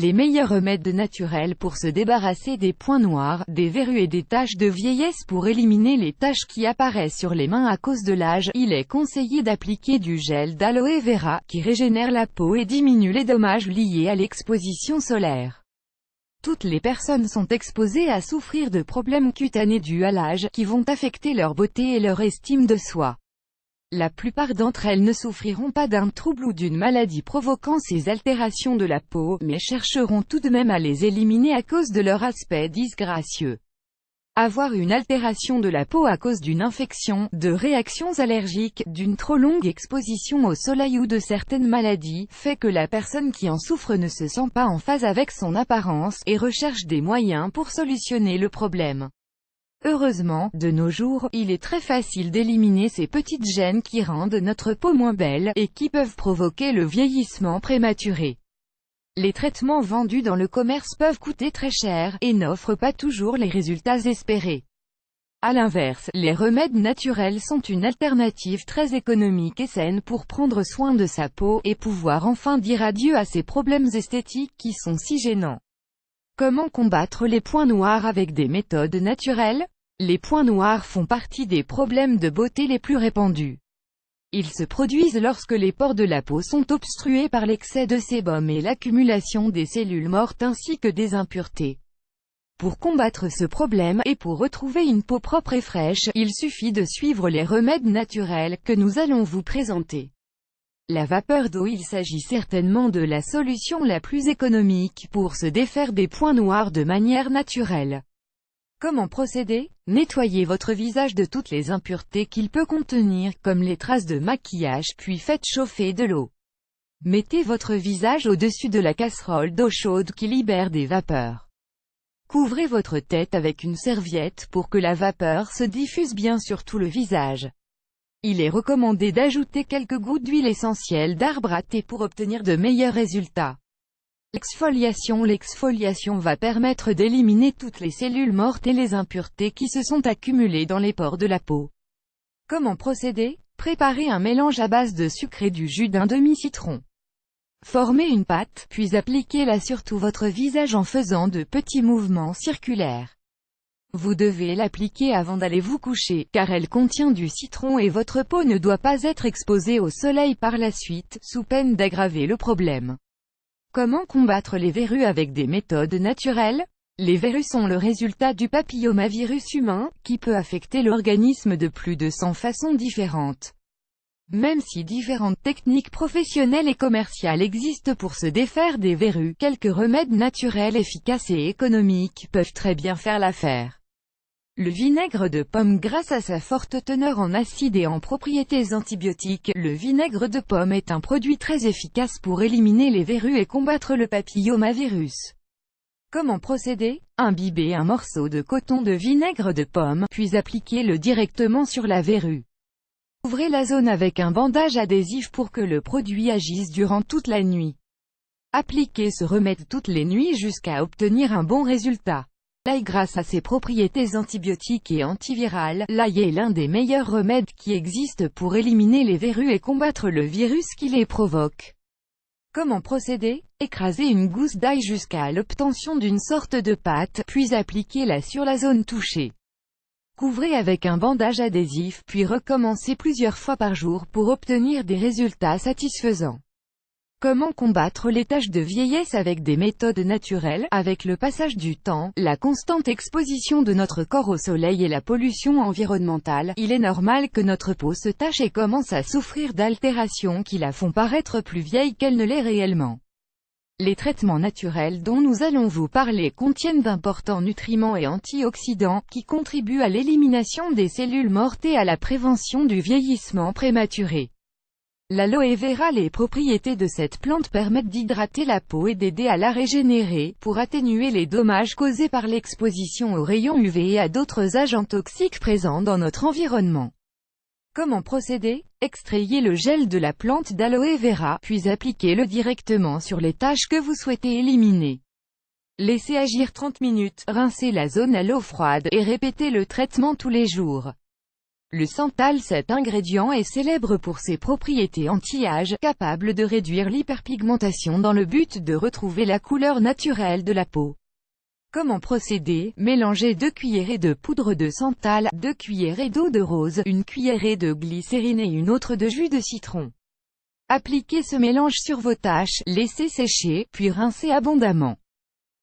Les meilleurs remèdes naturels pour se débarrasser des points noirs, des verrues et des taches de vieillesse. Pour éliminer les taches qui apparaissent sur les mains à cause de l'âge, il est conseillé d'appliquer du gel d'aloe vera, qui régénère la peau et diminue les dommages liés à l'exposition solaire. Toutes les personnes sont exposées à souffrir de problèmes cutanés dus à l'âge, qui vont affecter leur beauté et leur estime de soi. La plupart d'entre elles ne souffriront pas d'un trouble ou d'une maladie provoquant ces altérations de la peau, mais chercheront tout de même à les éliminer à cause de leur aspect disgracieux. Avoir une altération de la peau à cause d'une infection, de réactions allergiques, d'une trop longue exposition au soleil ou de certaines maladies, fait que la personne qui en souffre ne se sent pas en phase avec son apparence, et recherche des moyens pour solutionner le problème. Heureusement, de nos jours, il est très facile d'éliminer ces petites gênes qui rendent notre peau moins belle, et qui peuvent provoquer le vieillissement prématuré. Les traitements vendus dans le commerce peuvent coûter très cher, et n'offrent pas toujours les résultats espérés. À l'inverse, les remèdes naturels sont une alternative très économique et saine pour prendre soin de sa peau, et pouvoir enfin dire adieu à ces problèmes esthétiques qui sont si gênants. Comment combattre les points noirs avec des méthodes naturelles? Les points noirs font partie des problèmes de beauté les plus répandus. Ils se produisent lorsque les pores de la peau sont obstrués par l'excès de sébum et l'accumulation des cellules mortes ainsi que des impuretés. Pour combattre ce problème, et pour retrouver une peau propre et fraîche, il suffit de suivre les remèdes naturels que nous allons vous présenter. La vapeur d'eau. Il s'agit certainement de la solution la plus économique pour se défaire des points noirs de manière naturelle. Comment procéder? Nettoyez votre visage de toutes les impuretés qu'il peut contenir, comme les traces de maquillage, puis faites chauffer de l'eau. Mettez votre visage au-dessus de la casserole d'eau chaude qui libère des vapeurs. Couvrez votre tête avec une serviette pour que la vapeur se diffuse bien sur tout le visage. Il est recommandé d'ajouter quelques gouttes d'huile essentielle d'arbre à thé pour obtenir de meilleurs résultats. L'exfoliation. L'exfoliation va permettre d'éliminer toutes les cellules mortes et les impuretés qui se sont accumulées dans les pores de la peau. Comment procéder? Préparez un mélange à base de sucre et du jus d'un demi-citron. Formez une pâte, puis appliquez-la sur tout votre visage en faisant de petits mouvements circulaires. Vous devez l'appliquer avant d'aller vous coucher, car elle contient du citron et votre peau ne doit pas être exposée au soleil par la suite, sous peine d'aggraver le problème. Comment combattre les verrues avec des méthodes naturelles? Les verrues sont le résultat du papillomavirus humain, qui peut affecter l'organisme de plus de 100 façons différentes. Même si différentes techniques professionnelles et commerciales existent pour se défaire des verrues, quelques remèdes naturels efficaces et économiques peuvent très bien faire l'affaire. Le vinaigre de pomme. Grâce à sa forte teneur en acide et en propriétés antibiotiques, le vinaigre de pomme est un produit très efficace pour éliminer les verrues et combattre le papillomavirus. Comment procéder? Imbibez un morceau de coton de vinaigre de pomme, puis appliquez-le directement sur la verrue. Couvrez la zone avec un bandage adhésif pour que le produit agisse durant toute la nuit. Appliquez ce remède toutes les nuits jusqu'à obtenir un bon résultat. L'ail. Grâce à ses propriétés antibiotiques et antivirales, l'ail est l'un des meilleurs remèdes qui existent pour éliminer les verrues et combattre le virus qui les provoque. Comment procéder? Écrasez une gousse d'ail jusqu'à l'obtention d'une sorte de pâte, puis appliquez-la sur la zone touchée. Couvrez avec un bandage adhésif, puis recommencez plusieurs fois par jour pour obtenir des résultats satisfaisants. Comment combattre les taches de vieillesse avec des méthodes naturelles? Avec le passage du temps, la constante exposition de notre corps au soleil et la pollution environnementale, il est normal que notre peau se tache et commence à souffrir d'altérations qui la font paraître plus vieille qu'elle ne l'est réellement. Les traitements naturels dont nous allons vous parler contiennent d'importants nutriments et antioxydants, qui contribuent à l'élimination des cellules mortes et à la prévention du vieillissement prématuré. L'aloe vera. Les propriétés de cette plante permettent d'hydrater la peau et d'aider à la régénérer, pour atténuer les dommages causés par l'exposition aux rayons UV et à d'autres agents toxiques présents dans notre environnement. Comment procéder? Extrayez le gel de la plante d'aloe vera, puis appliquez-le directement sur les taches que vous souhaitez éliminer. Laissez agir 30 minutes, rincez la zone à l'eau froide, et répétez le traitement tous les jours. Le santal, cet ingrédient est célèbre pour ses propriétés anti-âge, capable de réduire l'hyperpigmentation dans le but de retrouver la couleur naturelle de la peau. Comment procéder? Mélangez 2 cuillerées de poudre de santal, 2 cuillerées d'eau de rose, 1 cuillerée de glycérine et une autre de jus de citron. Appliquez ce mélange sur vos taches, laissez sécher, puis rincez abondamment.